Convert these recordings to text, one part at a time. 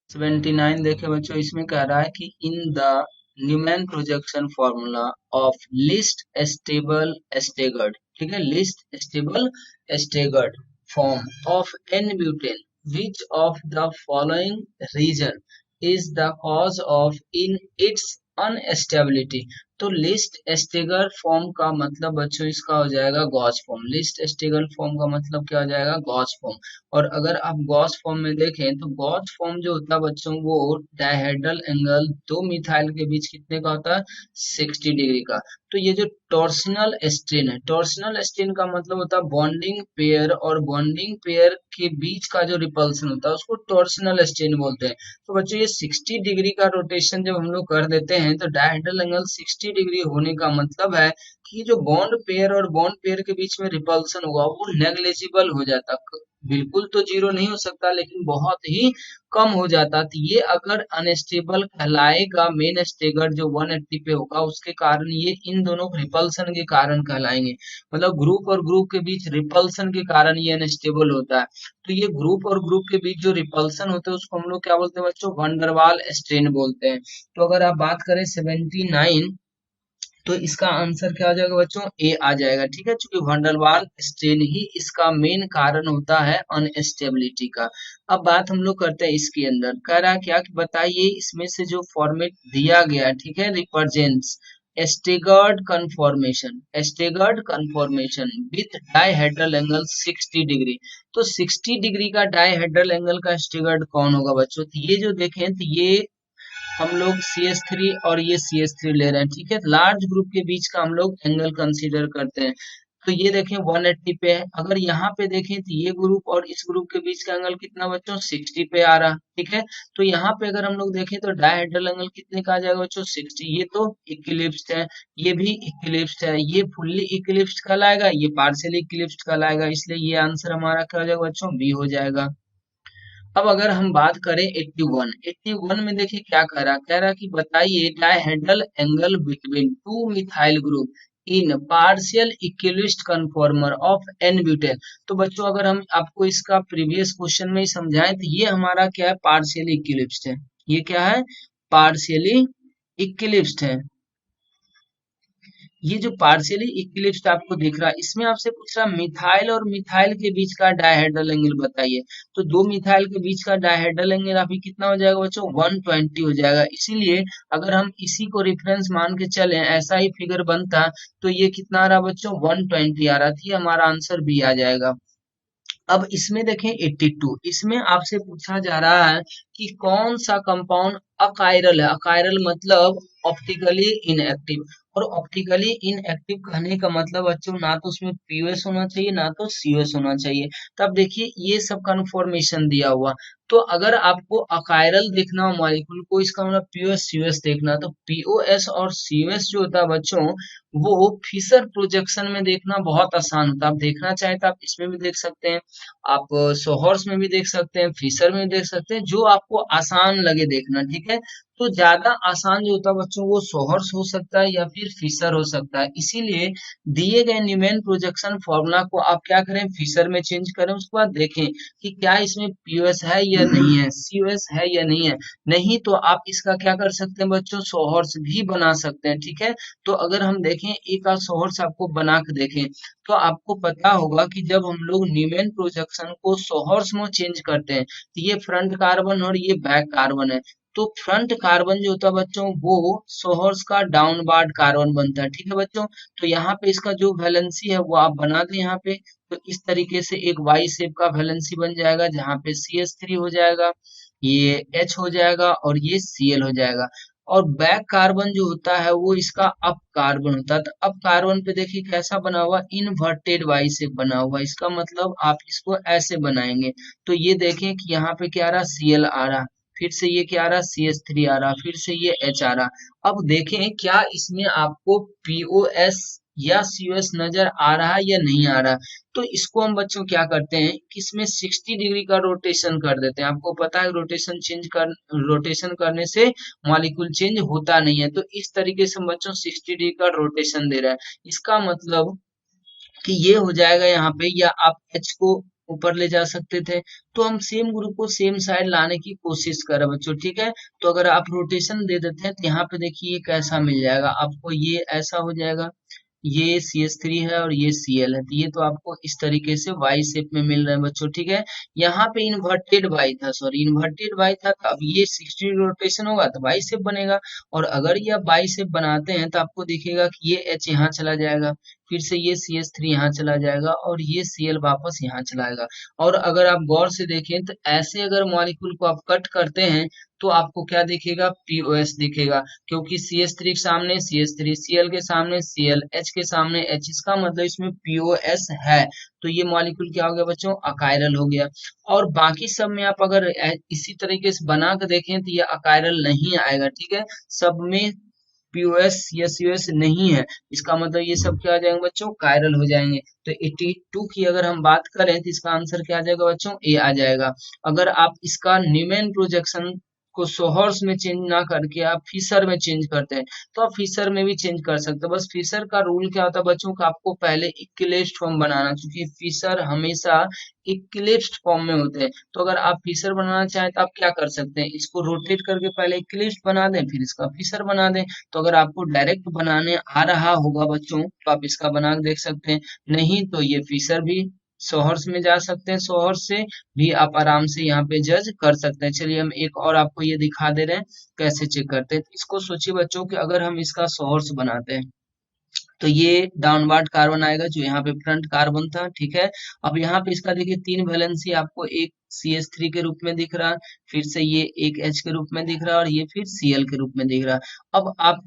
79 देखे बच्चों, इसमें कह रहा है कि in the Newman projection formula of least stable staggered, ठीक है, least stable staggered form of n butane which of the following reason is the cause of in its unstability. तो लिस्ट स्टेगर फॉर्म का मतलब बच्चों इसका हो जाएगा gauche form. Least stagger form का मतलब क्या हो जाएगा? Gauche form. और अगर आप गॉस फॉर्म में देखें तो गॉस फॉर्म जो होता है बच्चों, वो डायहेड्रल एंगल दो मिथाइल के बीच कितने का होता है? 60 डिग्री का। तो ये जो टॉर्सनल स्ट्रेन है, टॉर्सनल स्ट्रेन का मतलब होता है बॉन्डिंग पेयर और बॉन्डिंग पेयर के बीच का जो रिपल्सन होता है उसको टॉर्सनल स्ट्रेन बोलते हैं। तो बच्चों ये 60 डिग्री का रोटेशन जब हम लोग कर देते हैं तो डायहेड्रल एंगल 60 डिग्री होने का मतलब है कि जो बॉन्ड पेयर और बॉन्ड पेयर के बीच में रिपल्सन होगा वो नेग्लिजिबल हो जाता, बिल्कुल तो जीरो नहीं हो सकता लेकिन बहुत ही कम हो जाता। तो ये अगर अनस्टेबल कहलाएगा, मेन स्टेगर जो 180 पे होगा उसके कारण ये इन दोनों रिपल्सन के कारण कहलाएंगे। मतलब ग्रुप और ग्रुप के बीच रिपल्सन के कारण ये अनस्टेबल होता है। तो ये ग्रुप और ग्रुप के बीच जो रिपल्सन होते हैं उसको हम लोग क्या बोलते हैं बच्चों? वंडरवाल स्ट्रेन बोलते हैं। तो अगर आप बात करें 79, तो इसका आंसर क्या आ जाएगा बच्चों? ए आ जाएगा, ठीक है, क्योंकि वंडरवाल स्ट्रेन ही इसका मेन कारण होता है अनस्टेबिलिटी का। अब बात हम लोग करते हैं इसके अंदर, कह रहा है क्या कि बताइए इसमें से जो फॉर्मेट दिया गया, ठीक है, represents staggered conformation, staggered conformation with dihedral angle 60 degree. तो 60 डिग्री का डाइहेड्रल एंगल का स्टेगर्ड कौन होगा बच्चों? तो ये जो देखें तो ये हम लोग CH3 और ये CH3 ले रहे हैं, ठीक है, लार्ज ग्रुप के बीच का हम लोग एंगल कंसीडर करते हैं। तो ये देखें 180 पे है, अगर यहाँ पे देखें तो ये ग्रुप और इस ग्रुप के बीच का एंगल कितना बच्चों? 60 पे आ रहा, ठीक है। तो यहाँ पे अगर हम लोग देखें तो डायहेड्रल एंगल कितने का आ जाएगा बच्चों? 60। ये तो इक्लिप्स्ड है, ये भी इक्लिप्स्ड है, ये फुल्ली इक्लिप्स्ड कहलाएगा, ये पार्शियली इक्लिप्स्ड कहलाएगा, इसलिए ये आंसर हमारा क्या हो जाएगा बच्चों? बी हो जाएगा। अब अगर हम बात करें 81, 81 में देखिए क्या कह रहा कि बताइए dihedral angle between two methyl group in partial eclipsed conformer of n butane. तो बच्चों अगर हम आपको इसका प्रीवियस क्वेश्चन में ही समझाएं तो ये हमारा क्या है? पार्शियली इक्विलिस्ट है। ये क्या है? पार्शियली इक्विलिस्ट है। ये जो पार्शियली इक्लिप्स्ड आपको दिख रहा है इसमें आपसे पूछ रहा मिथाइल और मिथाइल के बीच का डायहेड्रल एंगल बताइए। तो दो मिथाइल के बीच का डायहेड्रल एंगल अभी कितना हो जाएगा बच्चों? 120 हो जाएगा। इसीलिए अगर हम इसी को रेफरेंस मान के चले, ऐसा ही फिगर बनता तो ये कितना आ रहा बच्चों? 120 आ रहा थी, हमारा आंसर भी आ जाएगा। अब इसमें देखें 82, इसमें आपसे पूछा जा रहा है कि कौन सा कंपाउंड अकायरल है। अकायरल मतलब ऑप्टिकली इनएक्टिव, और ऑप्टिकली इनएक्टिव कहने का मतलब बच्चों ना तो उसमें पीओएस होना चाहिए ना तो सीओएस होना चाहिए। तब देखिए ये सब कन्फॉर्मेशन दिया हुआ, तो अगर आपको अकायरल देखना हो मॉलिक्यूल को, इसका मतलब पीओएस सीओएस देखना, तो पीओएस और सीओएस जो होता है बच्चों वो फिशर प्रोजेक्शन में देखना बहुत आसान होता है। आप देखना चाहें तो आप इसमें भी देख सकते हैं, आप सोहर्स में भी देख सकते हैं, फिशर में भी देख सकते हैं, जो आपको आसान लगे देखना, ठीक है। तो ज्यादा आसान जो होता है बच्चों वो सोहर्स हो सकता है या फिर फिशर हो सकता है। इसीलिए दिए गए न्यूमैन प्रोजेक्शन फॉर्मूला को आप क्या करें? फिशर में चेंज करें, उसके बाद देखें कि क्या इसमें पीओएस है या नहीं है, सीओएस है या नहीं है। नहीं तो आप इसका क्या कर सकते हैं बच्चों? सोहर्स भी बना सकते हैं, ठीक है। तो अगर हम देखें एक आध सोहर्स आपको बना के देखें तो आपको पता होगा कि जब हम लोग न्यूमैन प्रोजेक्शन को सोहर्स में चेंज करते हैं तो ये फ्रंट कार्बन और ये बैक कार्बन है। तो फ्रंट कार्बन जो होता है बच्चों वो सोहर्स का डाउनवार्ड कार्बन बनता है, ठीक है बच्चों। तो यहाँ पे इसका जो वैलेंसी है वो आप बना दें यहाँ पे, तो इस तरीके से एक वाई शेप का वैलेंसी बन जाएगा जहाँ पे CH3 हो जाएगा, ये H हो जाएगा और ये Cl हो जाएगा। और बैक कार्बन जो होता है वो इसका अप कार्बन होता है। तो अप कार्बन पे देखिए कैसा बना हुआ? इन्वर्टेड वाई शेप बना हुआ। इसका मतलब आप इसको ऐसे बनाएंगे तो ये देखें कि यहाँ पे क्या आ रहा? Cl आ रहा, फिर से ये क्या आ रहा? CH3 आ रहा, फिर से ये H आ रहा। अब देखें क्या इसमें आपको POS या COS नजर आ रहा है या नहीं आ रहा। तो इसको हम बच्चों क्या करते हैं कि इसमें 60 डिग्री का रोटेशन कर देते हैं। आपको पता है रोटेशन करने से मॉलिक्यूल चेंज होता नहीं है। तो इस तरीके से हम बच्चों 60 डिग्री का रोटेशन दे रहा है। इसका मतलब कि ये हो जाएगा यहाँ पे, या आप H को ऊपर ले जा सकते थे। तो हम सेम ग्रुप को सेम साइड लाने की कोशिश कर रहे हैं बच्चों, ठीक है। तो अगर आप रोटेशन दे देते हैं तो यहाँ पे देखिए ये कैसा मिल जाएगा आपको, ये ऐसा हो जाएगा, ये CH3 है और ये Cl है, तो ये तो आपको इस तरीके से वाई शेप में मिल रहे हैं बच्चों, ठीक है। यहाँ पे इन्वर्टेड वाई था, सॉरी इन्वर्टेड वाई था, तो अब ये 60 रोटेशन होगा तो वाई शेप बनेगा। और अगर ये आप वाई शेप बनाते हैं तो आपको दिखेगा कि ये H यहाँ चला जाएगा, फिर से ये CH3 यहाँ चला जाएगा और ये Cl वापस यहाँ चला जाएगा। और अगर आप गौर से देखें तो ऐसे अगर मॉलिक्यूल को आप कट करते हैं तो आपको क्या दिखेगा, POS दिखेगा, क्योंकि CH3 के सामने CH3, Cl के सामने Cl, H के सामने H, इसका मतलब इसमें POS है। तो ये मॉलिक्यूल क्या हो गया बच्चों, अकायरल हो गया। और बाकी सब में आप अगर इसी तरीके से बना के देखें तो ये अकायरल नहीं आएगा, ठीक है। सब में POS या COS नहीं है, इसका मतलब ये सब क्या आ जाएंगे बच्चों, कायरल हो जाएंगे। तो 82 की अगर हम बात करें तो इसका आंसर क्या आ जाएगा बच्चों, ए आ जाएगा। अगर आप इसका न्यूमैन प्रोजेक्शन को सोहर्स में चेंज ना करके आप फिशर में चेंज करते हैं तो आप फिशर में भी चेंज कर सकते हैं। बस फिशर का रूल क्या होता है बच्चों का, आपको पहले इक्विलेटरल फॉर्म बनाना, क्योंकि फिशर हमेशा इक्विलेटरल फॉर्म में होते हैं। तो अगर आप फिशर बनाना चाहें तो आप क्या कर सकते हैं, इसको रोटेट करके पहले इक्विलेटरल बना दें, फिर इसका फिशर बना दें। तो अगर आपको डायरेक्ट बनाने आ रहा होगा बच्चों तो आप इसका बना के देख सकते हैं, नहीं तो ये फिशर भी सोहर्स में जा सकते हैं, सोहर्स से भी आप आराम से यहाँ पे जज कर सकते हैं। चलिए हम एक और आपको ये दिखा दे रहे हैं कैसे चेक करते हैं। इसको सोचिए बच्चों कि अगर हम इसका सोहर्स बनाते हैं तो ये डाउनवर्ड कार्बन आएगा जो यहाँ पे फ्रंट कार्बन था, ठीक है। अब यहाँ पे इसका देखिए 3 वैलेंसी आपको, एक CH3 के रूप में दिख रहा, फिर से ये एक H के रूप में दिख रहा और ये फिर Cl के रूप में दिख रहा। अब आप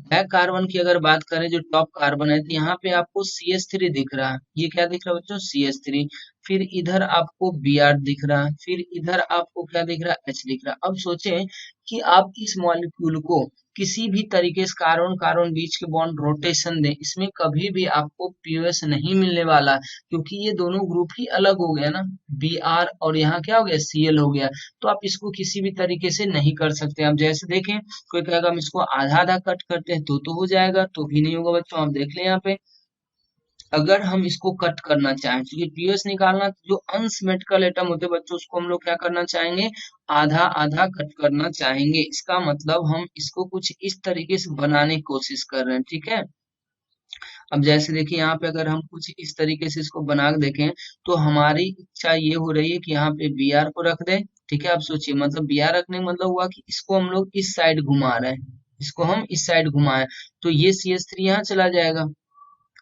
बैक कार्बन की अगर बात करें जो टॉप कार्बन है तो यहाँ पे आपको CH3 दिख रहा है, ये क्या दिख रहा है बच्चों, CH3। फिर इधर आपको Br दिख रहा है, फिर इधर आपको क्या दिख रहा है, H दिख रहा है। अब सोचें कि आप इस मॉलिक्यूल को किसी भी तरीके से कार्बन कार्बन बीच के बॉन्ड रोटेशन दें, इसमें कभी भी आपको POS नहीं मिलने वाला, क्योंकि ये दोनों ग्रुप ही अलग हो गया ना, Br और यहाँ क्या हो गया, Cl हो गया। तो आप इसको किसी भी तरीके से नहीं कर सकते। आप जैसे देखें कोई कहेगा हम इसको आधा आधा कट करते हैं तो हो जाएगा, तो भी नहीं होगा बच्चों। आप देख लें यहाँ पे अगर हम इसको कट करना चाहें, क्योंकि POS निकालना जो अनसिमेट्रिकल एटम होते हैं बच्चों उसको हम लोग क्या करना चाहेंगे, आधा आधा कट करना चाहेंगे। इसका मतलब हम इसको कुछ इस तरीके से बनाने की कोशिश कर रहे हैं, ठीक है। अब जैसे देखिए यहाँ पे अगर हम कुछ इस तरीके से इसको बना के देखें तो हमारी इच्छा ये हो रही है कि यहाँ पे Br को रख दें, ठीक है। अब सोचिए मतलब Br रखने का मतलब हुआ कि इसको हम लोग इस साइड घुमा रहे हैं, इसको हम इस साइड घुमाएं तो ये CH3 यहाँ चला जाएगा,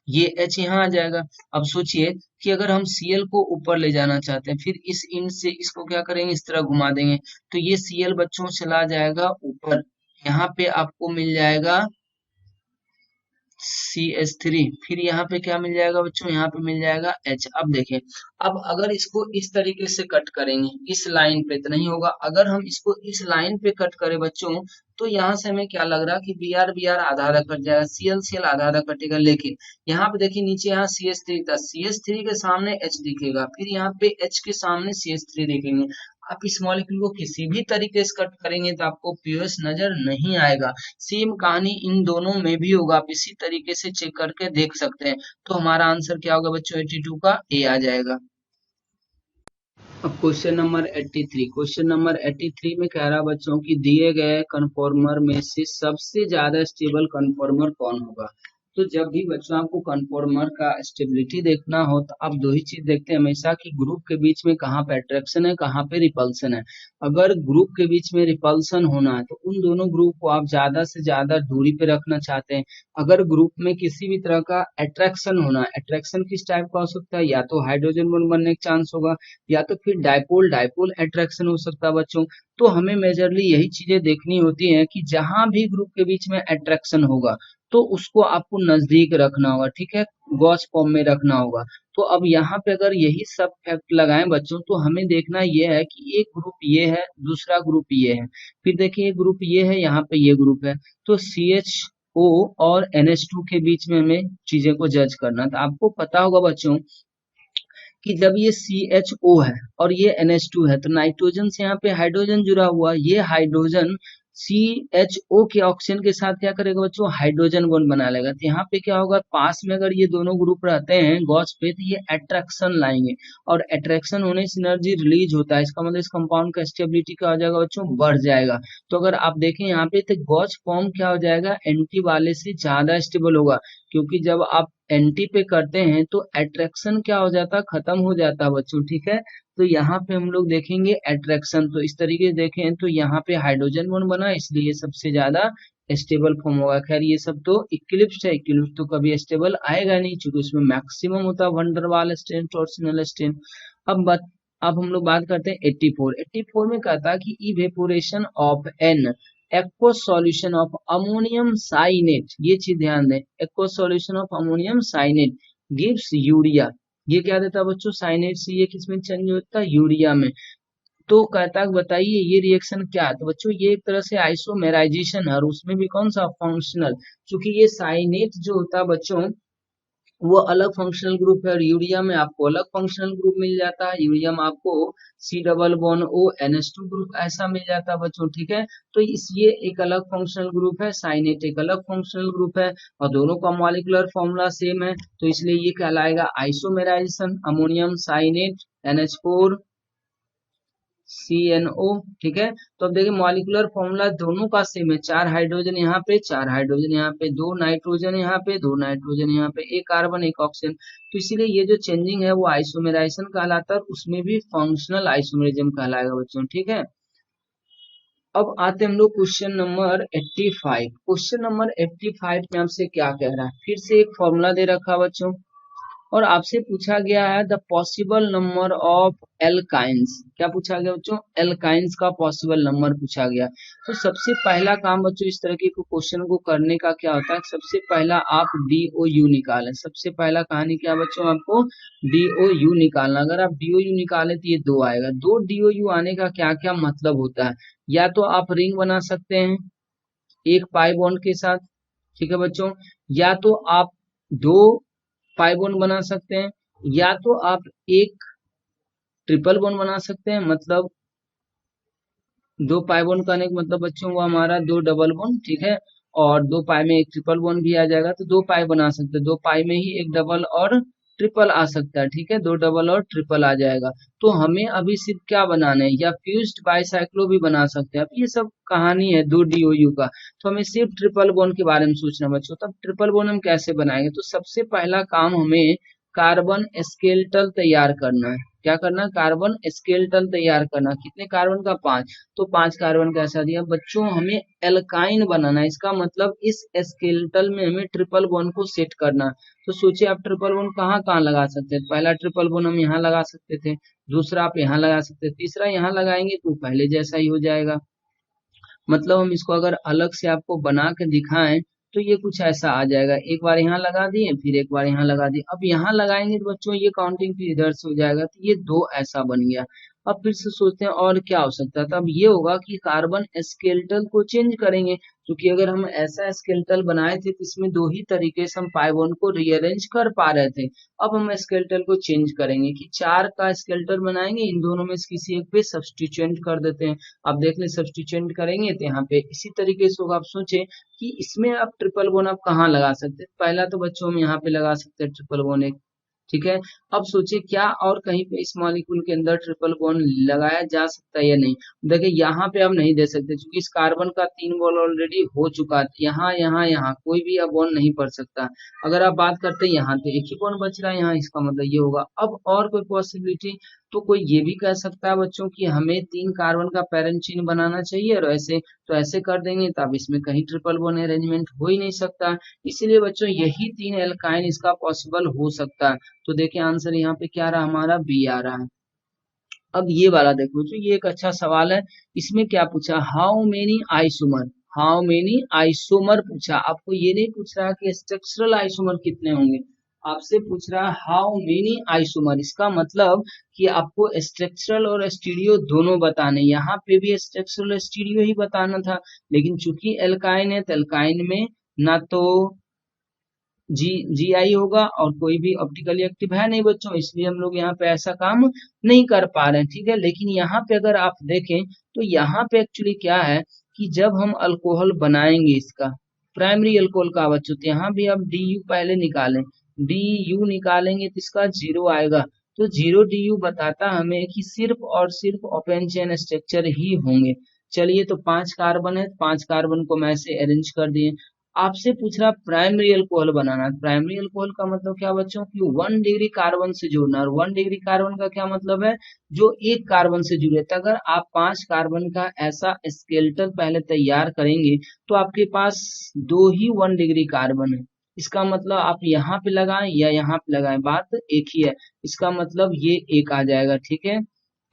ये H यहाँ आ जाएगा। अब सोचिए कि अगर हम Cl को ऊपर ले जाना चाहते हैं, फिर इस इंड से इसको क्या करेंगे, इस तरह घुमा देंगे तो ये Cl बच्चों चला जाएगा ऊपर, यहाँ पे आपको मिल जाएगा CH3, फिर यहाँ पे क्या मिल जाएगा बच्चों, यहाँ पे मिल जाएगा H। अब देखें, अब अगर इसको इस तरीके से कट करेंगे इस लाइन पे तो नहीं होगा, अगर हम इसको इस लाइन पे कट करें बच्चों तो यहाँ से हमें क्या लग रहा है कि Br आधा आधा कट जाएगा, Cl आधा आधा कटेगा। लेकिन यहाँ पे देखिए नीचे यहाँ CH3 था, CH3 के सामने H दिखेगा, फिर यहाँ पे H के सामने CH3 देखेंगे। आप इस मॉलिक्यूल को किसी भी तरीके से कट करेंगे तो आपको POS नजर नहीं आएगा। सेम कहानी इन दोनों में भी होगा, आप इसी तरीके से चेक करके देख सकते हैं। तो हमारा आंसर क्या होगा बच्चों, 82 का ए आ जाएगा। अब क्वेश्चन नंबर 83, क्वेश्चन नंबर 83 में कह रहा बच्चों की दिए गए कन्फॉर्मर में से सबसे ज्यादा स्टेबल कन्फॉर्मर कौन होगा। तो जब भी बच्चों आपको कन्फॉर्मर का स्टेबिलिटी देखना हो तो आप दो ही चीज देखते हैं हमेशा कि ग्रुप के बीच में कहाँ पे अट्रैक्शन है, कहाँ पे रिपल्सन है। अगर ग्रुप के बीच में रिपल्सन होना है तो उन दोनों ग्रुप को आप ज्यादा से ज्यादा दूरी पे रखना चाहते हैं। अगर ग्रुप में किसी भी तरह का अट्रैक्शन होना है, अट्रैक्शन किस टाइप का हो सकता है, या तो हाइड्रोजन बॉन्ड बनने का चांस होगा या तो फिर डाइपोल डाइपोल अट्रैक्शन हो सकता है बच्चों। तो हमें मेजरली यही चीजें देखनी होती हैं कि जहां भी ग्रुप के बीच में अट्रैक्शन होगा तो उसको आपको नजदीक रखना होगा, ठीक है, गॉस फॉर्म में रखना होगा। तो अब यहाँ पे अगर यही सब फैक्ट लगाएं बच्चों तो हमें देखना ये है कि एक ग्रुप ये है, दूसरा ग्रुप ये है, फिर देखिए एक ग्रुप ये है, यहाँ पे ये ग्रुप है। तो CHO और NH2 के बीच में हमें चीजें को जज करना। तो आपको पता होगा बच्चों कि जब ये CHO है और ये NH2 है तो नाइट्रोजन से यहाँ पे हाइड्रोजन जुड़ा हुआ, ये हाइड्रोजन CHO के ऑक्सीजन के साथ क्या करेगा बच्चों, हाइड्रोजन बॉन्ड बना लेगा। तो यहाँ पे क्या होगा, पास में अगर ये दोनों ग्रुप रहते हैं गॉस पे तो ये अट्रैक्शन लाएंगे, और अट्रैक्शन होने से एनर्जी रिलीज होता है, इसका मतलब इस कंपाउंड का स्टेबिलिटी क्या हो जाएगा बच्चों, बढ़ जाएगा। तो अगर आप देखें यहाँ पे तो गॉस फॉर्म क्या हो जाएगा, एंटी वाले से ज्यादा स्टेबल होगा, क्योंकि जब आप एंटी पे करते हैं तो अट्रैक्शन क्या हो जाता है, खत्म हो जाता है बच्चों, ठीक है। तो यहाँ पे हम लोग देखेंगे अट्रैक्शन, तो इस तरीके से देखें तो यहाँ पे हाइड्रोजन बॉन्ड बना, इसलिए ये सबसे ज्यादा स्टेबल फॉर्म होगा। खैर ये सब तो इक्लिप्स है, इक्लिप्स तो कभी स्टेबल आएगा नहीं, क्योंकि उसमें मैक्सिमम होता है वंडरवाल स्ट्रेन, टॉर्सिनल स्ट्रेन। अब हम लोग बात करते हैं 84। 84 में कहता है कि evaporation of an aqueous solution of ammonium cyanate, ये चीज ध्यान दें, aqueous solution of ammonium cyanate gives urea, ये क्या देता है बच्चों, साइनेट से ये किसमें चेंज होता है, यूरिया में। तो कहता है बताइए ये रिएक्शन क्या है, तो बच्चों ये एक तरह से आइसोमेराइजेशन है, और उसमें भी कौन सा, फंक्शनल, क्योंकि ये साइनेट जो होता है बच्चों वो अलग फंक्शनल ग्रुप है, और यूरिया में आपको अलग फंक्शनल ग्रुप मिल जाता है, यूरिया में आपको C+O ग्रुप ऐसा मिल जाता है बच्चों, ठीक है। तो इस ये एक अलग फंक्शनल ग्रुप है, साइनेट एक अलग फंक्शनल ग्रुप है, और दोनों का मॉलिक्यूलर फॉर्मूला सेम है, तो इसलिए ये कहलाएगा आइसोमेराइजेशन, अमोनियम साइनेट NH4 CNO, ठीक है। तो अब देखिए मॉलिक्यूलर फॉर्मूला दोनों का सेम है, 4 हाइड्रोजन यहाँ पे, 4 हाइड्रोजन यहाँ पे, 2 नाइट्रोजन यहाँ पे, 2 नाइट्रोजन यहाँ पे, एक कार्बन एक ऑक्सीजन। तो इसीलिए ये जो चेंजिंग है वो आइसोमेराइजेशन कहलाता है, और उसमें भी फंक्शनल आइसोमेरिज्म कहलाएगा बच्चों, ठीक है। अब आते हम लोग क्वेश्चन नंबर 85। क्वेश्चन नंबर 85 में आपसे क्या कह रहा है, फिर से एक फॉर्मूला दे रखा है बच्चों, और आपसे पूछा गया है the possible number of alkynes, क्या पूछा गया बच्चों, एल्काइंस का पॉसिबल नंबर पूछा गया। तो सबसे पहला काम बच्चों इस तरह के क्वेश्चन को करने का क्या होता है, सबसे पहला आप DOU निकालें, सबसे पहला कहानी क्या बच्चों, आपको DOU निकालना। अगर आप DOU निकालें तो ये 2 आएगा, 2 DOU आने का क्या क्या मतलब होता है, या तो आप रिंग बना सकते हैं एक पाई बॉन्ड के साथ, ठीक है बच्चों, या तो आप 2 पाई बॉन्ड बना सकते हैं, या तो आप एक ट्रिपल बॉन्ड बना सकते हैं, मतलब 2 पाई बॉन्ड करने का मतलब बच्चों वो हमारा 2 डबल बॉन्ड, ठीक है, और 2 पाई में एक ट्रिपल बॉन्ड भी आ जाएगा, तो 2 पाई बना सकते हैं, 2 पाई में ही एक डबल और ट्रिपल आ सकता है, ठीक है, 2 डबल और ट्रिपल आ जाएगा। तो हमें अभी सिर्फ क्या बनाना है, या फ्यूज्ड बाइसाइक्लो भी बना सकते हैं। अब ये सब कहानी है 2 DOU का, तो हमें सिर्फ ट्रिपल बॉन्ड के बारे में सोचना बच्चों। तब ट्रिपल बॉन्ड हम कैसे बनाएंगे, तो सबसे पहला काम हमें कार्बन स्केलेटल तैयार करना है। क्या करना, कार्बन स्केलेटल तैयार करना। कितने कार्बन का, 5, तो 5 कार्बन का ऐसा दिया बच्चों, हमें एल्काइन बनाना है, इसका मतलब इस स्केलेटल में हमें ट्रिपल बॉन्ड को सेट करना। तो सोचिए आप ट्रिपल बॉन्ड कहाँ कहाँ लगा सकते हैं, पहला ट्रिपल बॉन्ड हम यहाँ लगा सकते थे, दूसरा आप यहाँ लगा सकते थे, तीसरा यहाँ लगाएंगे तो पहले जैसा ही हो जाएगा। मतलब हम इसको अगर अलग से आपको बना के दिखाएं तो ये कुछ ऐसा आ जाएगा, एक बार यहाँ लगा दिए फिर एक बार यहाँ लगा दिए, अब यहाँ लगाएंगे तो बच्चों ये काउंटिंग फिर इधर से हो जाएगा, तो ये 2 ऐसा बन गया। अब फिर से सोचते हैं और क्या हो सकता है, तो अब ये होगा कि कार्बन स्केलेटल को चेंज करेंगे, क्योंकि अगर हम ऐसा स्केलेटल बनाए थे तो इसमें 2 ही तरीके से हम पाई बॉन्ड को रीअरेंज कर पा रहे थे। अब हम स्केलेटल को चेंज करेंगे कि 4 का स्केलेटल बनाएंगे, इन दोनों में से किसी एक पे सब्स्टिट्यूएंट कर देते हैं। अब देख लें सब्स्टिट्यूएंट करेंगे तो यहाँ पे इसी तरीके से होगा। आप सोचे कि इसमें आप ट्रिपल बॉन्ड आप कहाँ लगा सकते हैं, पहला तो बच्चों हम यहाँ पे लगा सकते हैं ट्रिपल बॉन्ड एक, ठीक है। अब सोचिए क्या और कहीं पे इस मॉलिक्यूल के अंदर ट्रिपल बॉन्ड लगाया जा सकता है या नहीं। देखिए यहाँ पे आप नहीं दे सकते, क्योंकि इस कार्बन का 3 बॉन्ड ऑलरेडी हो चुका है, यहाँ यहाँ यहाँ कोई भी अब बॉन्ड नहीं पड़ सकता। अगर आप बात करते हैं यहाँ तो एक ही बॉन्ड बच रहा है यहाँ, इसका मतलब ये होगा। अब और कोई पॉसिबिलिटी, तो कोई ये भी कह सकता है बच्चों कि हमें 3 कार्बन का पैरेंट चेन बनाना चाहिए, और ऐसे तो ऐसे कर देंगे तो अब इसमें कहीं ट्रिपल बॉन्ड अरेंजमेंट हो ही नहीं सकता। इसीलिए बच्चों यही 3 एल्काइन इसका पॉसिबल हो सकता है। तो देखिए आंसर यहाँ पे क्या रहा, हमारा बी आ रहा है। अब ये वाला देखो, जो ये एक अच्छा सवाल है, इसमें क्या पूछा, how many isomer, how many isomer पूछा, आपको ये नहीं पूछ रहा कि स्ट्रक्चरल आइसोमर कितने होंगे, आपसे पूछ रहा है हाउ मेनी आइसोमर। इसका मतलब कि आपको स्ट्रक्चरल और स्टीरियो दोनों बताने, यहाँ पे भी स्ट्रक्चरल स्टीरियो ही बताना था, लेकिन चूंकि एल्काइन है तो एल्काइन में ना तो GI होगा और कोई भी ऑप्टिकली एक्टिव है नहीं बच्चों, इसलिए हम लोग यहाँ पे ऐसा काम नहीं कर पा रहे हैं, ठीक है। लेकिन यहाँ पे अगर आप देखें तो यहाँ पे एक्चुअली क्या है कि जब हम अल्कोहल बनाएंगे इसका प्राइमरी अल्कोहल का बच्चों, तो यहाँ भी आप डी पहले निकालें, डी निकालेंगे तो इसका जीरो आएगा। तो जीरो डी बताता हमें कि सिर्फ और सिर्फ ओपन चेन स्ट्रक्चर ही होंगे। चलिए, तो 5 कार्बन है, 5 कार्बन को मैं ऐसे अरेंज कर दिए। आपसे पूछ रहा प्राइमरी अल्कोहल बनाना। प्राइमरी अल्कोहल का मतलब क्या बच्चों की 1 डिग्री कार्बन से जुड़ना, और 1 डिग्री कार्बन का क्या मतलब है, जो एक कार्बन से जुड़े। तो अगर आप 5 कार्बन का ऐसा स्केलेटन पहले तैयार करेंगे तो आपके पास 2 ही 1 डिग्री कार्बन है। इसका मतलब आप यहाँ पे लगाएं या यहाँ पे लगाएं, बात एक ही है। इसका मतलब ये एक आ जाएगा, ठीक है।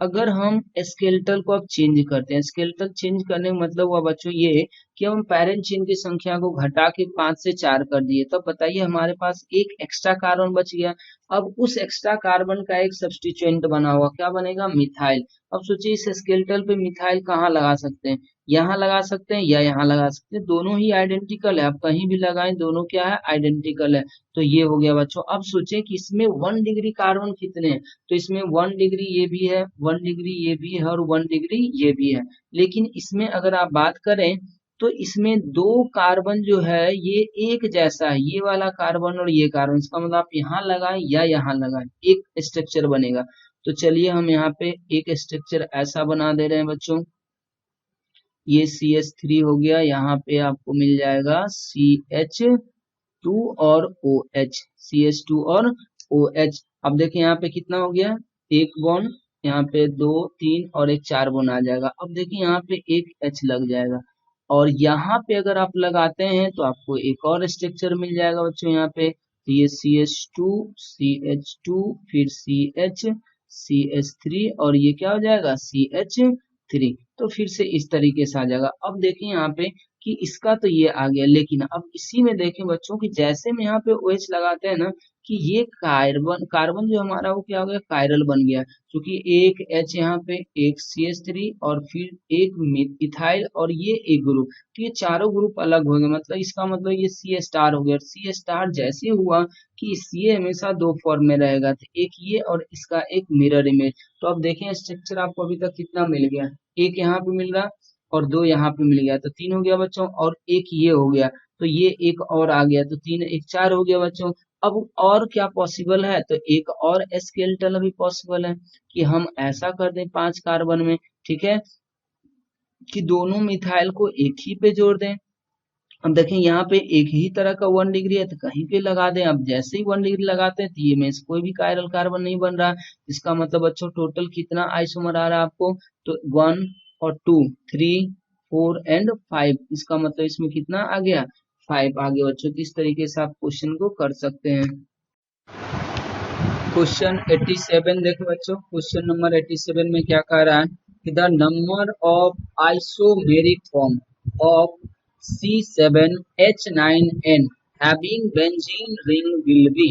अगर हम स्केलेटल को अब चेंज करते हैं, स्केलेटल चेंज करने का मतलब हुआ बच्चों ये कि हम पैरेंट चेन की संख्या को घटा के 5 से 4 कर दिए, तब बताइए हमारे पास एक एक्स्ट्रा कार्बन बच गया। अब उस एक्स्ट्रा कार्बन का एक सब्स्टिट्यूएंट बना हुआ, क्या बनेगा, मिथाइल। अब सोचिए इस स्केलेटल पे मिथाइल कहाँ लगा सकते हैं, यहाँ लगा सकते हैं या यहाँ लगा सकते हैं, दोनों ही आइडेंटिकल है, आप कहीं भी लगाएं दोनों क्या है, आइडेंटिकल है। तो ये हो गया बच्चों। अब सोचें कि इसमें 1 डिग्री कार्बन कितने हैं, तो इसमें 1 डिग्री ये भी है, 1 डिग्री ये भी है और 1 डिग्री ये भी है। लेकिन इसमें अगर आप बात करें तो इसमें 2 कार्बन जो है ये एक जैसा है, ये वाला कार्बन और ये कार्बन। इसका मतलब आप यहाँ लगाएं या यहाँ लगाएं, एक स्ट्रक्चर बनेगा। तो चलिए हम यहाँ पे एक स्ट्रक्चर ऐसा बना दे रहे हैं बच्चों। ये CH3 हो गया, यहाँ पे आपको मिल जाएगा CH2 और OH, CH2 और OH। अब देखिए यहाँ पे कितना हो गया, एक बॉन्ड, यहाँ पे 2 3 और एक 4 बॉन्ड आ जाएगा। अब देखिए यहाँ पे एक H लग जाएगा, और यहाँ पे अगर आप लगाते हैं तो आपको एक और स्ट्रक्चर मिल जाएगा बच्चों। यहाँ पे तो ये CH2 CH2 फिर CH CH3 और ये क्या हो जाएगा, CH3। तो फिर से इस तरीके से आ जाएगा। अब देखिए यहाँ पे कि इसका तो ये आ गया, लेकिन अब इसी में देखें बच्चों कि जैसे में यहाँ पे OH लगाते हैं ना, कि ये कार्बन कार्बन जो हमारा वो क्या हो गया, कायरल बन गया। क्योंकि एक H यहाँ पे, एक CH3 और फिर एक इथाइल और ये एक ग्रुप, तो ये चारों ग्रुप अलग हो गए। मतलब इसका मतलब ये C स्टार हो गया। और C स्टार जैसे हुआ कि ये हमेशा 2 फॉर्म में रहेगा, तो एक ये और इसका एक मिरर इमेज। तो अब देखें स्ट्रक्चर आपको अभी तक कितना मिल गया, एक यहाँ पे मिल रहा और 2 यहाँ पे मिल गया, तो 3 हो गया बच्चों। और एक ये हो गया, तो ये एक और आ गया, तो 3 एक 4 हो गया बच्चों। अब और क्या पॉसिबल है, तो एक और स्केलेटन भी पॉसिबल है कि हम ऐसा कर दें 5 कार्बन में, ठीक है, कि दोनों मिथाइल को एक ही पे जोड़ दें। अब देखें यहाँ पे एक ही तरह का 1 डिग्री है, तो कहीं पे लगा दें। अब जैसे ही 1 डिग्री लगाते हैं तो ये में से कोई भी कायरल कार्बन नहीं बन रहा। इसका मतलब बच्चों टोटल कितना आइसोमर आ रहा है आपको, तो 1 और 2 3 4 एंड 5। इसका मतलब इसमें कितना आ गया, 5 आ गया बच्चों। किस तरीके से आप क्वेश्चन को कर सकते हैं। क्वेश्चन 87 देखो बच्चों, क्वेश्चन नंबर 87 में क्या कह रहा है कि the number of isomeric form of C7H9N having benzene ring will be.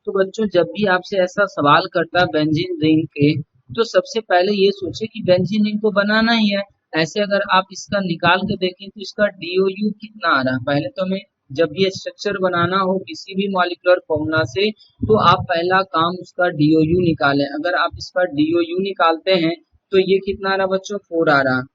तो बच्चों जब भी आपसे ऐसा सवाल करता है बेंजीन रिंग के, तो सबसे पहले ये सोचे कि बेंजीन रिंग तो बनाना ही है। ऐसे अगर आप इसका निकाल के देखें तो इसका DOU कितना आ रहा है। पहले तो हमें जब भी स्ट्रक्चर बनाना हो किसी भी मॉलिक्यूलर फॉर्मूला से, तो आप पहला काम उसका DOU निकालें। अगर आप इसका DOU निकालते हैं तो ये कितना आ रहा बच्चों, 4 आ रहा।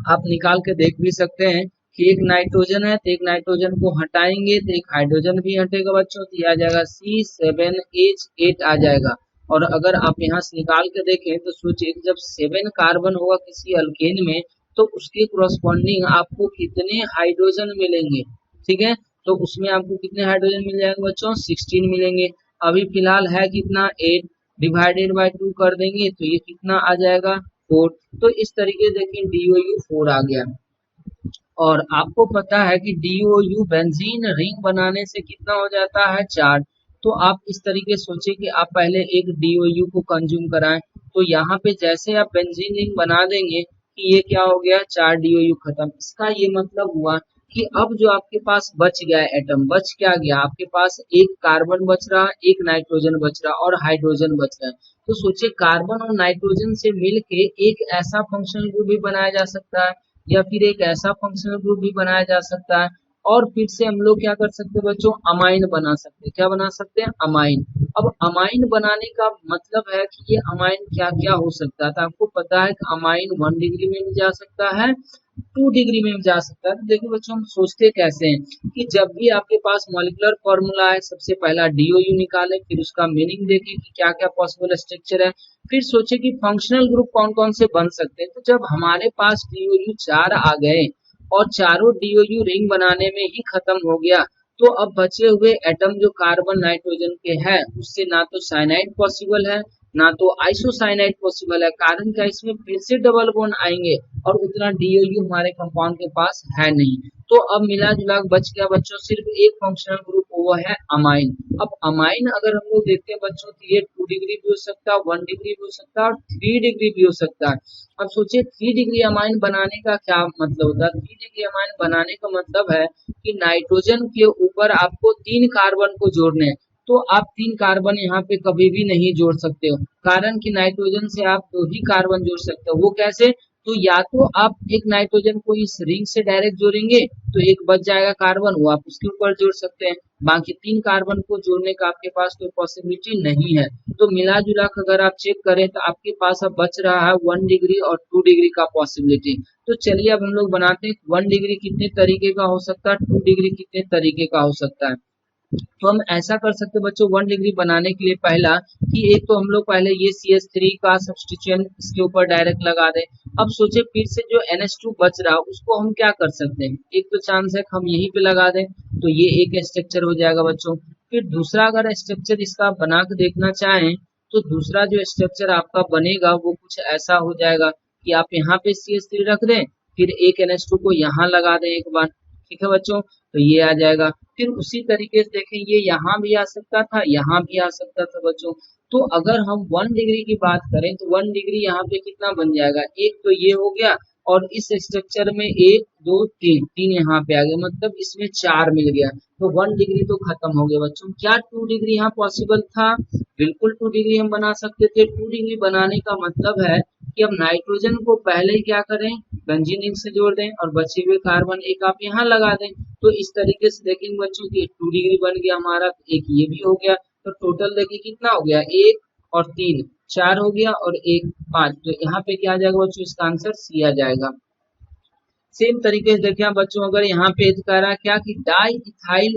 आप निकाल के देख भी सकते हैं कि एक नाइट्रोजन है, तो एक नाइट्रोजन को हटाएंगे तो एक हाइड्रोजन भी हटेगा बच्चों, तो ये आ जाएगा C7H8 आ जाएगा। और अगर आप यहाँ से निकाल के देखें तो सोचिए जब 7 कार्बन होगा किसी अल्केन में, तो उसके कोरस्पॉन्डिंग आपको कितने हाइड्रोजन मिलेंगे, ठीक है। तो उसमें आपको कितने हाइड्रोजन मिल जाएंगे बच्चों, 16 मिलेंगे। अभी फिलहाल है कितना, 8, डिवाइडेड बाय 2 कर देंगे तो ये कितना आ जाएगा, 4। तो इस तरीके से देखिए DOU 4 आ गया। और आपको पता है कि DOU बेंजीन रिंग बनाने से कितना हो जाता है, 4। तो आप इस तरीके सोचिए कि आप पहले एक DOU को कंज्यूम कराएं, तो यहाँ पे जैसे आप बेंजीन रिंग बना देंगे कि ये क्या हो गया, 4 DOU खत्म। इसका ये मतलब हुआ कि अब जो आपके पास बच गया एटम, बच क्या गया, आपके पास एक कार्बन बच रहा, एक नाइट्रोजन बच रहा और हाइड्रोजन बच रहा है। तो सोचिए कार्बन और नाइट्रोजन से मिलके एक ऐसा फंक्शनल ग्रुप भी बनाया जा सकता है, या फिर एक ऐसा फंक्शनल ग्रुप भी बनाया जा सकता है। और फिर से हम लोग क्या कर सकते हैं बच्चों, अमाइन बना सकते हैं। क्या बना सकते हैं, अमाइन। अब अमाइन बनाने का मतलब है कि ये अमाइन क्या क्या हो सकता है। तो आपको पता है कि अमाइन 1 डिग्री में भी जा सकता है 2 डिग्री में जा सकता है। तो देखिए बच्चों हम सोचते कैसे हैं कि जब भी आपके पास मॉलिक्यूलर फॉर्मूला है, सबसे पहला डीओयू निकालें, फिर उसका मीनिंग देखें कि क्या क्या पॉसिबल स्ट्रक्चर है, फिर सोचे कि फंक्शनल ग्रुप कौन कौन से बन सकते हैं। तो जब हमारे पास डीओयू 4 आ गए और चारों डीओयू रिंग बनाने में ही खत्म हो गया, तो अब बचे हुए एटम जो कार्बन नाइट्रोजन के हैं उससे ना तो साइनाइड पॉसिबल है ना तो आइसोसाइनाइड पॉसिबल है। कारण क्या, इसमें फिर से डबल बॉन्ड आएंगे और उतना डीओयू हमारे कंपाउंड के पास है नहीं। तो अब मिला जुला बच गया बच्चों सिर्फ एक फंक्शनल ग्रुप, वो है अमाइन। अब अमाइन अगर हम लोग देखते हैं बच्चों तो ये 2 डिग्री भी हो सकता है, 1 डिग्री भी हो सकता है और 3 डिग्री भी हो सकता है। अब सोचिए 3 डिग्री अमाइन बनाने का क्या मतलब होता है। 3 डिग्री अमाइन बनाने का मतलब है कि नाइट्रोजन के ऊपर आपको 3 कार्बन को जोड़ने हैं। तो आप 3 कार्बन यहाँ पे कभी भी नहीं जोड़ सकते हो, कारण कि नाइट्रोजन से आप 2 ही कार्बन जोड़ सकते हो। वो कैसे, तो या तो आप एक नाइट्रोजन को इस रिंग से डायरेक्ट जोड़ेंगे तो एक बच जाएगा कार्बन, वो आप उसके ऊपर जोड़ सकते हैं, बाकी 3 कार्बन को जोड़ने का आपके पास कोई पॉसिबिलिटी नहीं है। तो मिला जुला कर अगर आप चेक करें तो आपके पास अब बच रहा है 1 डिग्री और 2 डिग्री का पॉसिबिलिटी। तो चलिए अब हम लोग बनाते हैं 1 डिग्री कितने तरीके का हो सकता है, 2 डिग्री कितने तरीके का हो सकता है। तो हम ऐसा कर सकते हैं बच्चों 1 डिग्री बनाने के लिए पहला कि एक तो हम लोग पहले ये CH3 का सब्स्टिट्यूएंट इसके ऊपर डायरेक्ट लगा दें। अब सोचे फिर से जो NH2 बच रहा उसको हम क्या कर सकते हैं, एक तो चांस है हम यहीं पे लगा दें, तो ये एक स्ट्रक्चर हो जाएगा बच्चों। फिर दूसरा अगर स्ट्रक्चर इसका बना के देखना चाहें तो दूसरा जो स्ट्रक्चर आपका बनेगा वो कुछ ऐसा हो जाएगा कि आप यहाँ पे CH3 रख दें, फिर एक NH2 को यहाँ लगा दें एक बार, ठीक है बच्चों, तो ये आ जाएगा। फिर उसी तरीके से देखें ये यहाँ भी आ सकता था, यहाँ भी आ सकता था बच्चों। तो अगर हम 1 डिग्री की बात करें तो 1 डिग्री यहाँ पे कितना बन जाएगा, एक तो ये हो गया और इस स्ट्रक्चर में 1 2 3 3 यहाँ पे आ गया, मतलब इसमें 4 मिल गया। तो 1 डिग्री तो खत्म हो गया बच्चों। क्या 2 डिग्री यहाँ पॉसिबल था, बिल्कुल 2 डिग्री हम बना सकते थे। 2 डिग्री बनाने का मतलब है कि अब नाइट्रोजन को पहले ही क्या करें, बेंजीन रिंग से जोड़ दें और बचे हुए कार्बन एक आप यहाँ लगा दें। तो इस तरीके से देखेंगे बच्चों की 2 डिग्री बन गया हमारा, एक ये भी हो गया। तो टोटल देखिए कितना हो गया, 1 और 3 4 हो गया और 1 5। तो यहाँ पे क्या आ जाएगा बच्चों, इसका आंसर सी आ जाएगा। सेम तरीके से देखिए बच्चों अगर यहाँ पे कह रहा है क्या कि डाई इथाइल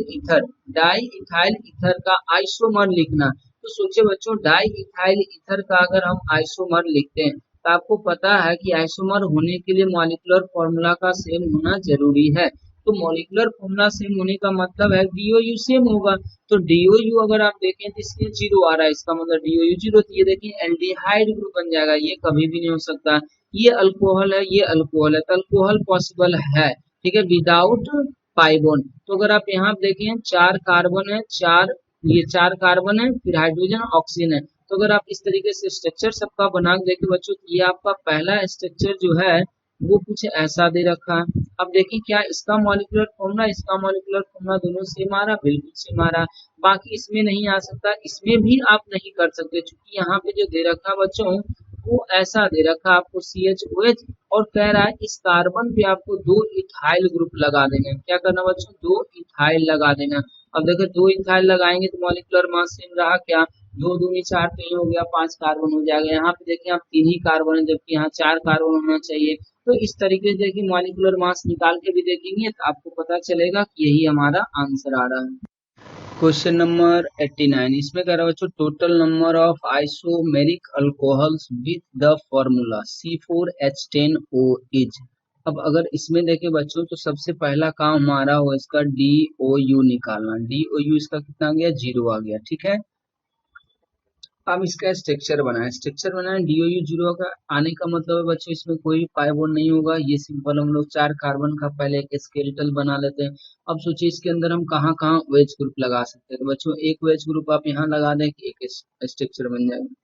ईथर का आइसोमर लिखना। तो सोचिए बच्चों डाई इथाइल ईथर का अगर हम आइसोमर लिखते हैं तो आपको पता है कि आइसोमर होने के लिए मॉलिक्यूलर फॉर्मूला का सेम होना जरूरी है। तो मॉलिक्यूलर फॉर्मूला सेम होने का मतलब है डीओयू सेम होगा। तो डीओयू अगर आप देखें तो इसके 0 आ रहा है, इसका मतलब डीओयू 0। तो ये देखिए एल्डिहाइड ग्रुप बन जाएगा, ये कभी भी नहीं हो सकता। ये अल्कोहल है, ये अल्कोहल है, तो अल्कोहल पॉसिबल है, ठीक है, विदाउट पाई बॉन्ड। तो अगर आप यहाँ देखें 4 कार्बन है, 4 ये 4 कार्बन है, फिर हाइड्रोजन ऑक्सीजन है। तो अगर आप इस तरीके से स्ट्रक्चर सबका बना के देखें बच्चों, ये आपका पहला स्ट्रक्चर जो है वो कुछ ऐसा दे रखा है। अब देखिए क्या इसका मॉलिक्यूलर फॉर्मूला इसका मॉलिक्यूलर फॉर्मूला दोनों सेम आ रहा, बिल्कुल सेम आ रहा। बाकी इसमें नहीं आ सकता, इसमें भी आप नहीं कर सकते क्योंकि यहाँ पे जो दे रखा बच्चों वो ऐसा दे रखा आपको CHOH, और कह रहा है इस कार्बन पे आपको 2 इथाइल ग्रुप लगा देंगे। क्या करना बच्चों, 2 इथाइल लगा देना। अब देखो 2 इथाइल लगाएंगे तो मॉलिक्यूलर मास सेम रहा क्या, 2 दूनी 4 तो ये हो गया 5 कार्बन हो जाएगा। यहाँ पे देखिए आप 3 ही कार्बन है जबकि यहाँ 4 कार्बन होना चाहिए। तो इस तरीके से देखिए मॉलिक्यूलर मास निकाल के भी देखेंगे तो आपको पता चलेगा कि यही हमारा आंसर आ रहा है। क्वेश्चन नंबर 89 इसमें कह रहा है बच्चों total number of isomeric alcohols with the formula C4H10O is. अब अगर इसमें देखें बच्चों तो सबसे पहला काम हमारा हो इसका DOU निकालना। DOU इसका कितना आ गया, 0 आ गया, ठीक है। अब इसका स्ट्रक्चर बनाए डीओयू 0 का आने का मतलब है बच्चों इसमें कोई भी पाई बॉन्ड नहीं होगा। ये सिंपल हम लोग 4 कार्बन का पहले एक स्केलेटल बना लेते हैं। अब सोचिए इसके अंदर हम कहाँ कहाँ वेज ग्रुप लगा सकते हैं। तो बच्चों एक वेज ग्रुप आप यहाँ लगा दें कि एक स्ट्रक्चर बन जाएगा।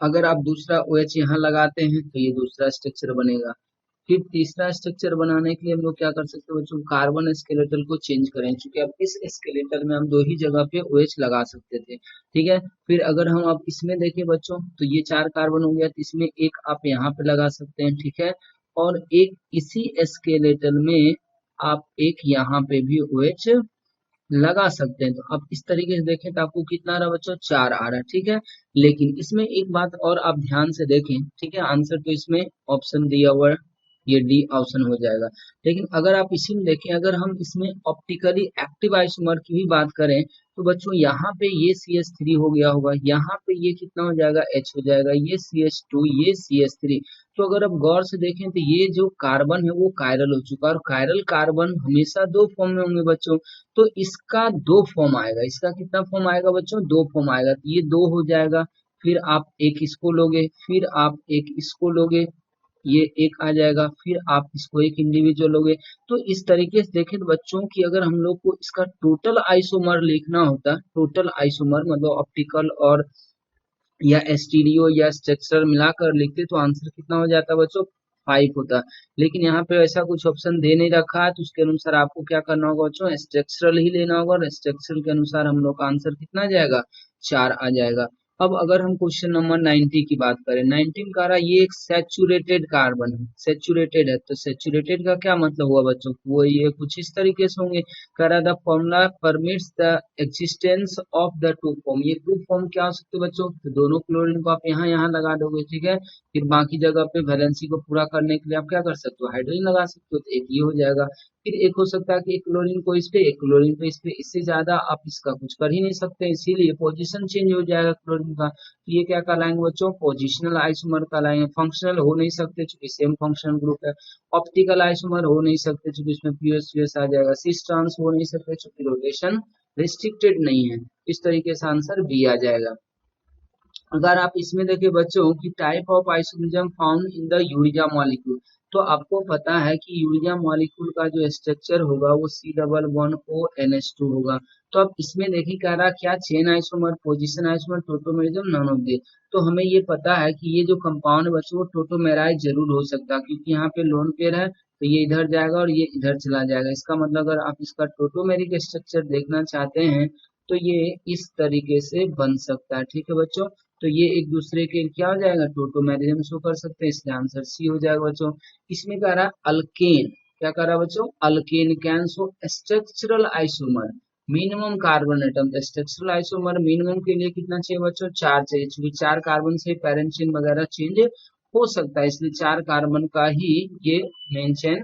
अगर आप दूसरा OH यहाँ लगाते हैं तो ये दूसरा स्ट्रक्चर बनेगा। फिर तीसरा स्ट्रक्चर बनाने के लिए हम लोग क्या कर सकते हैं बच्चों, कार्बन स्केलेटल को चेंज करें, क्योंकि अब इस स्केलेटल में हम 2 ही जगह पे OH लगा सकते थे, ठीक है। फिर अगर हम अब इसमें देखें बच्चों तो ये 4 कार्बन हो गया, तो इसमें एक आप यहाँ पे लगा सकते हैं, ठीक है, और एक इसी स्केलेटल में आप एक यहाँ पे भी OH लगा सकते हैं। तो अब इस तरीके से देखें तो आपको कितना आ रहा है बच्चों, 4 आ रहा है, ठीक है। लेकिन इसमें एक बात और आप ध्यान से देखें, ठीक है, आंसर तो इसमें ऑप्शन दिया हुआ है, ये डी ऑप्शन हो जाएगा। लेकिन अगर आप इसी में देखें, अगर हम इसमें ऑप्टिकली एक्टिव आइसोमर की भी बात करें, तो बच्चों यहाँ पे ये CH3 हो गया होगा, यहाँ पे ये कितना हो जाएगा, H हो जाएगा, ये CH2, ये CH3। तो अगर आप गौर से देखें तो ये जो कार्बन है वो कायरल हो चुका है, और कायरल कार्बन हमेशा दो फॉर्म में होंगे बच्चों। तो इसका दो फॉर्म आएगा, इसका कितना फॉर्म आएगा बच्चों, दो फॉर्म आएगा, तो ये दो हो जाएगा। फिर आप एक इसको लोगे, फिर आप एक इसको लोगे, ये एक आ जाएगा, फिर आप इसको एक इंडिविजुअल लोगे। तो इस तरीके से देखें तो बच्चों की अगर हम लोग को इसका टोटल आइसोमर लिखना होता, टोटल आइसोमर मतलब ऑप्टिकल और या स्टीरियो या स्ट्रक्चर मिलाकर लिखते तो आंसर कितना हो जाता बच्चों, 5 होता। लेकिन यहाँ पे ऐसा कुछ ऑप्शन दे नहीं रखा है, तो उसके अनुसार आपको क्या करना होगा बच्चों, स्ट्रक्चरल ही लेना होगा, और स्ट्रक्चरल के अनुसार हम लोग का आंसर कितना आ जाएगा, 4 आ जाएगा। अब अगर हम क्वेश्चन नंबर 90 की बात करें, 19 का रहा, ये एक सैचुरेटेड कार्बन है, सैचुरेटेड है, तो सैचुरेटेड का क्या मतलब हुआ बच्चों, वो ये कुछ इस तरीके से होंगे, कह रहा था formula permits the existence of the two form, ये टू फॉर्म क्या हो सकते हैं बच्चों, तो दोनों क्लोरीन को आप यहाँ यहाँ लगा दोगे, ठीक है। फिर बाकी जगह पे वैलेंसी को पूरा करने के लिए आप क्या कर सकते हो, हाइड्रोजन लगा सकते हो, तो एक ये हो जाएगा। फिर एक हो सकता है कि एक क्लोरीन को इस पे, एक क्लोरीन पे इस पे, इससे ज्यादा आप इसका कुछ कर ही नहीं सकते, इसीलिए पोजीशन चेंज हो जाएगा क्लोरीन का। तो ये क्या कहलाएंगे बच्चों, पोजिशनल आइसोमर कहलाएंगे। फंक्शनल हो नहीं सकते क्योंकि सेम फंक्शनल ग्रुप है। ऑप्टिकल आइसोमर हो नहीं सकते क्योंकि इसमें पीएस यूएस आ जाएगा। सिस ट्रांस हो नहीं सकते क्योंकि रोटेशन रिस्ट्रिक्टेड नहीं है। इस तरीके से आंसर बी आ जाएगा। अगर आप इसमें देखें बच्चों की type of isomerism found in the urea molecule, तो आपको पता है कि यूरिया मॉलिक्यूल का जो स्ट्रक्चर होगा वो C+1ONH2 होगा। तो अब इसमें देखिए कह रहा क्या, chain isomer, position isomer, tautomerism, none of they. तो हमें ये पता है कि ये जो कंपाउंड है बच्चों वो टोटोमेराइज जरूर हो सकता है, क्योंकि यहाँ पे लोन पेयर है तो ये इधर जाएगा और ये इधर चला जाएगा। इसका मतलब अगर आप इसका टोटोमेरिक स्ट्रक्चर देखना चाहते हैं तो ये इस तरीके से बन सकता है, ठीक है बच्चों। तो ये एक दूसरे के क्या हो जाएगा, टोटोमेरिज्म शो कर सकते हैं, इसलिए आंसर सी हो जाएगा बच्चों। इसमें कह रहा है अल्केन, क्या कह रहा है बच्चों, alkane can show structural isomer minimum carbon atom. Structural isomer minimum के लिए कितना चाहिए बच्चों, 4 चाहिए, क्योंकि 4 कार्बन से पैरेंट चेन वगैरह चेंज हो सकता है, इसलिए 4 कार्बन का ही ये मेन चेन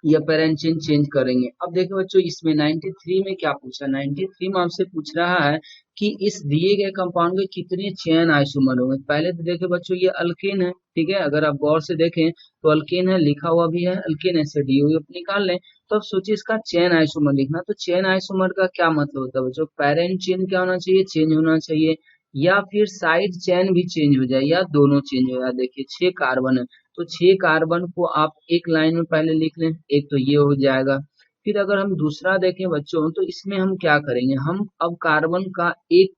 या पैरेंट चेन चेंज करेंगे। अब देखो बच्चों इसमें 93 में क्या पूछा, 93 में आपसे पूछ रहा है कि इस दिए गए कंपाउंड के कितने चेन आइसोमर होंगे। पहले तो देखे बच्चों ये अल्केन है, ठीक है, अगर आप गौर से देखें तो अल्केन है, लिखा हुआ भी है अल्केन, ऐसे डी निकाल लें। तो अब सोचिए इसका चेन आइसोमर लिखना, तो चेन आइसोमर का क्या मतलब होता है बच्चों, पैरेंट चेन क्या होना चाहिए, चेंज होना चाहिए, या फिर साइड चेन भी चेंज हो जाए, या दोनों चेंज हो जाए। देखिए 6 कार्बन है, तो 6 कार्बन को आप एक लाइन में पहले लिख लें, एक तो ये हो जाएगा। फिर अगर हम दूसरा देखें बच्चों तो इसमें हम क्या करेंगे, हम अब कार्बन का एक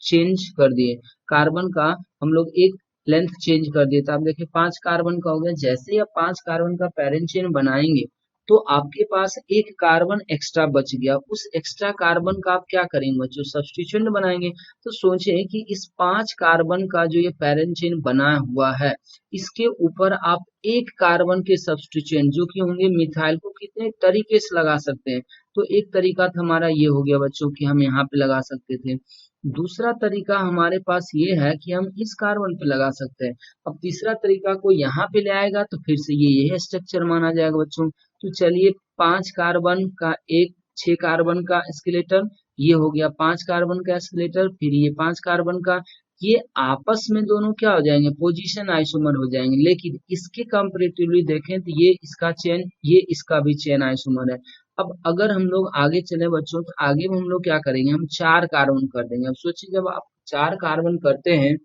चेंज कर दिए, कार्बन का हम लोग एक लेंथ चेंज कर दिए, तो आप देखिए 5 कार्बन का हो गया। जैसे ही आप 5 कार्बन का पैरेंट चेन बनाएंगे तो आपके पास एक कार्बन एक्स्ट्रा बच गया, उस एक्स्ट्रा कार्बन का आप क्या करेंगे बच्चों, सब्स्टिट्यूएंट बनाएंगे। तो सोचें कि इस 5 कार्बन का जो ये पैरेंट चेन बना हुआ है, इसके ऊपर आप एक कार्बन के सब्स्टिट्यूएंट जो कि होंगे मिथाइल को कितने तरीके से लगा सकते हैं। तो एक तरीका तो हमारा ये हो गया बच्चों कि हम यहाँ पे लगा सकते थे। दूसरा तरीका हमारे पास ये है कि हम इस कार्बन पे लगा सकते हैं। अब तीसरा तरीका को यहाँ पे ले आएगा तो फिर से ये यही स्ट्रक्चर माना जाएगा बच्चों। तो चलिए 5 कार्बन का एक 6 कार्बन का स्केलेटन, ये हो गया 5 कार्बन का स्केलेटन, फिर ये 5 कार्बन का, ये आपस में दोनों क्या हो जाएंगे, पोजीशन आइसोमर हो जाएंगे। लेकिन इसके कंपेरेटिवली देखें तो ये इसका चेन, ये इसका भी चेन आइसोमर है। अब अगर हम लोग आगे चले बच्चों तो आगे में हम लोग क्या करेंगे, हम 4 कार्बन कर देंगे। अब सोचिए जब आप 4 कार्बन करते हैं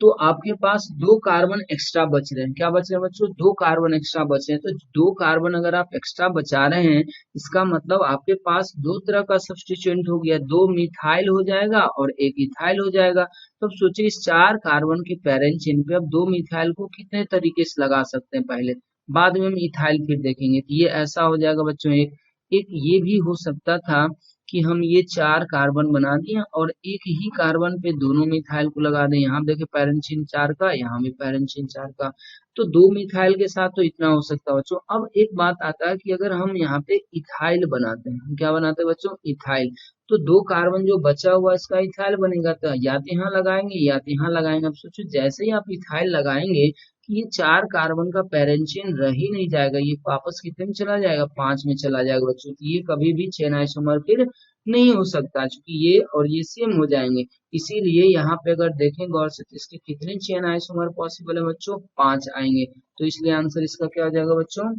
तो आपके पास 2 कार्बन एक्स्ट्रा बच रहे हैं, क्या बच रहे हैं बच्चों, 2 कार्बन एक्स्ट्रा बचे हैं। तो 2 कार्बन अगर आप एक्स्ट्रा बचा रहे हैं, इसका मतलब आपके पास दो तरह का सब्स्टिट्यूएंट हो गया, 2 मिथाइल हो जाएगा और एक इथाइल हो जाएगा। तो अब सोचिए इस 4 कार्बन के पैरेंट चेन पे अब 2 मिथाइल को कितने तरीके से लगा सकते हैं, पहले बाद में हम इथाइल फिर देखेंगे। तो ये ऐसा हो जाएगा बच्चों, एक एक ये भी हो सकता था कि हम ये 4 कार्बन बना दिए और एक ही कार्बन पे दोनों मिथाइल को लगा दें। यहाँ देखिए पैरेंचिन 4 का, यहाँ भी पैरेंचिन 4 का, तो 2 मिथाइल के साथ तो इतना हो सकता है बच्चों। अब एक बात आता है कि अगर हम यहाँ पे इथाइल बनाते हैं, हम क्या बनाते हैं बच्चों, इथाइल, तो 2 कार्बन जो बचा हुआ इसका इथाइल बनेगा, तो या तो यहाँ लगाएंगे या तो यहाँ लगाएंगे। अब सोचो जैसे ही आप इथाइल लगाएंगे कि ये 4 कार्बन का पैरेंचिन रह ही नहीं जाएगा, ये वापस कितने में चला जाएगा, 5 में चला जाएगा बच्चों। तो ये कभी भी चेन आइसोमर फिर नहीं हो सकता, क्योंकि ये और ये सेम हो जाएंगे। इसीलिए यहाँ पे अगर देखें गौर से तो इसके कितने चेन आइसोमर पॉसिबल है बच्चों, 5 आएंगे। तो इसलिए आंसर इसका क्या हो जाएगा बच्चों,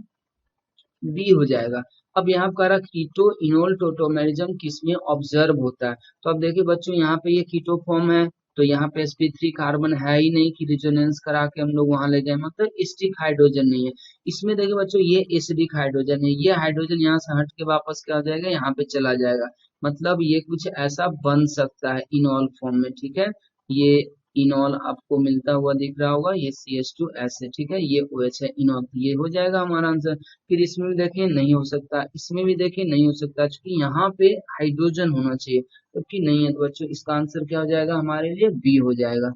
बी हो जाएगा। अब यहाँ कह रहा कीटो इनोल टोटोमेरिज्म किसमें ऑब्जर्व होता है, तो अब देखिए बच्चों यहाँ पे ये कीटो फॉर्म है, तो यहाँ पे sp3 कार्बन है ही नहीं कि रिजोनेंस करा के हम लोग वहां ले जाए, मतलब स्टिक हाइड्रोजन नहीं है इसमें। देखिए बच्चों ये एसिडिक हाइड्रोजन है, ये हाइड्रोजन यहाँ से हट के वापस क्या हो जाएगा, यहाँ पे चला जाएगा, मतलब ये कुछ ऐसा बन सकता है इनॉल फॉर्म में, ठीक है। ये इनॉल आपको मिलता हुआ दिख रहा होगा, ये CH2 ऐसे, ठीक है, ये OH है इनॉल, ये हो जाएगा हमारा आंसर। फिर इसमें भी देखें नहीं हो सकता, इसमें भी देखें नहीं हो सकता, क्योंकि यहाँ पे हाइड्रोजन होना चाहिए, जबकि नहीं है, तो बच्चों इसका आंसर क्या हो जाएगा हमारे लिए, बी हो जाएगा।